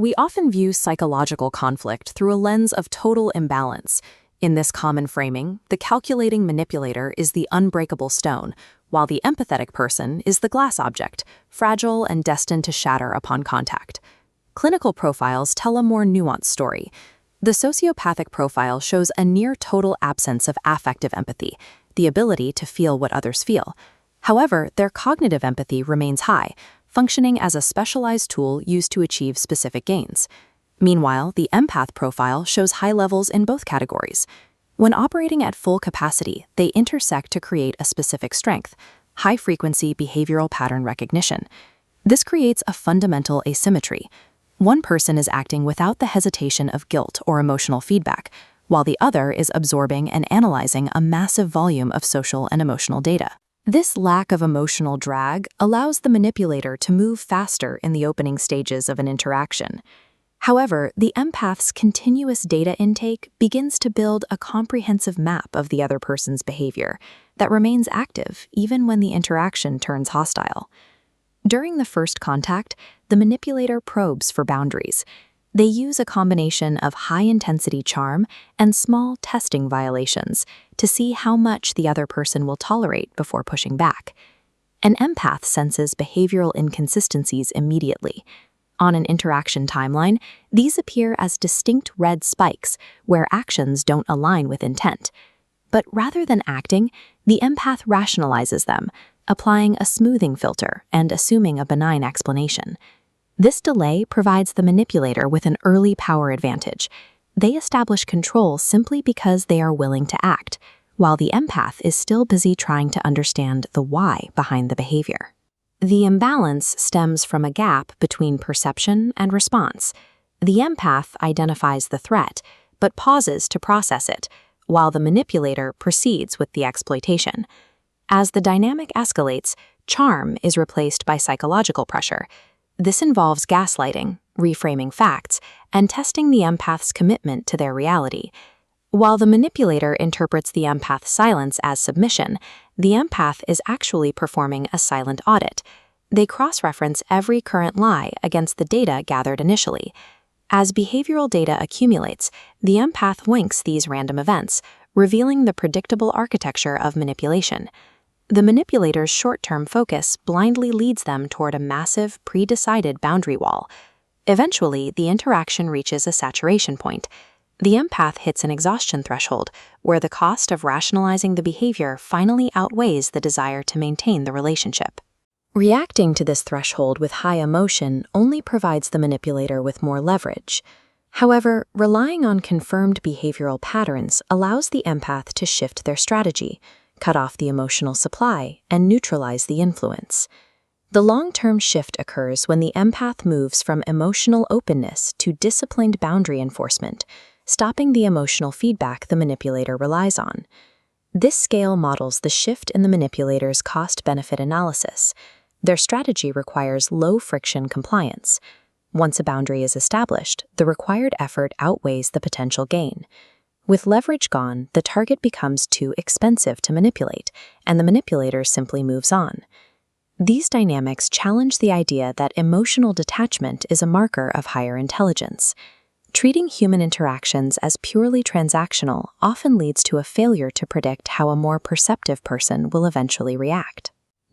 We often view psychological conflict through a lens of total imbalance. In this common framing, the calculating manipulator is the unbreakable stone, while the empathetic person is the glass object, fragile and destined to shatter upon contact. Clinical profiles tell a more nuanced story. The sociopathic profile shows a near-total absence of affective empathy, the ability to feel what others feel. However, their cognitive empathy remains high, functioning as a specialized tool used to achieve specific gains. Meanwhile, the empath profile shows high levels in both categories. When operating at full capacity, they intersect to create a specific strength, high-frequency behavioral pattern recognition. This creates a fundamental asymmetry. One person is acting without the hesitation of guilt or emotional feedback, while the other is absorbing and analyzing a massive volume of social and emotional data. This lack of emotional drag allows the manipulator to move faster in the opening stages of an interaction. However, the empath's continuous data intake begins to build a comprehensive map of the other person's behavior that remains active even when the interaction turns hostile. During the first contact, the manipulator probes for boundaries. They use a combination of high-intensity charm and small testing violations to see how much the other person will tolerate before pushing back. An empath senses behavioral inconsistencies immediately. On an interaction timeline, these appear as distinct red spikes where actions don't align with intent. But rather than acting, the empath rationalizes them, applying a smoothing filter and assuming a benign explanation. This delay provides the manipulator with an early power advantage. They establish control simply because they are willing to act, while the empath is still busy trying to understand the why behind the behavior. The imbalance stems from a gap between perception and response. The empath identifies the threat, but pauses to process it, while the manipulator proceeds with the exploitation. As the dynamic escalates, charm is replaced by psychological pressure. This involves gaslighting, reframing facts, and testing the empath's commitment to their reality. While the manipulator interprets the empath's silence as submission, the empath is actually performing a silent audit. They cross-reference every current lie against the data gathered initially. As behavioral data accumulates, the empath links these random events, revealing the predictable architecture of manipulation. The manipulator's short-term focus blindly leads them toward a massive, pre-decided boundary wall. Eventually, the interaction reaches a saturation point. The empath hits an exhaustion threshold, where the cost of rationalizing the behavior finally outweighs the desire to maintain the relationship. Reacting to this threshold with high emotion only provides the manipulator with more leverage. However, relying on confirmed behavioral patterns allows the empath to shift their strategy, cut off the emotional supply, and neutralize the influence. The long-term shift occurs when the empath moves from emotional openness to disciplined boundary enforcement, stopping the emotional feedback the manipulator relies on. This scale models the shift in the manipulator's cost-benefit analysis. Their strategy requires low-friction compliance. Once a boundary is established, the required effort outweighs the potential gain. With leverage gone, the target becomes too expensive to manipulate, and the manipulator simply moves on. These dynamics challenge the idea that emotional detachment is a marker of higher intelligence. Treating human interactions as purely transactional often leads to a failure to predict how a more perceptive person will eventually react.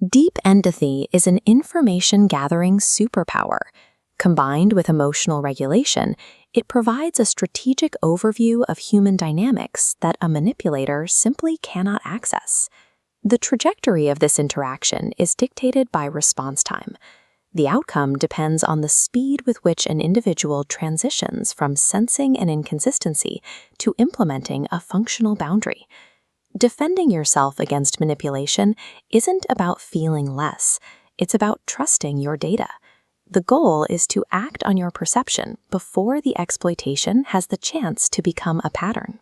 Deep empathy is an information-gathering superpower. Combined with emotional regulation, it provides a strategic overview of human dynamics that a manipulator simply cannot access. The trajectory of this interaction is dictated by response time. The outcome depends on the speed with which an individual transitions from sensing an inconsistency to implementing a functional boundary. Defending yourself against manipulation isn't about feeling less, it's about trusting your data. The goal is to act on your perception before the exploitation has the chance to become a pattern.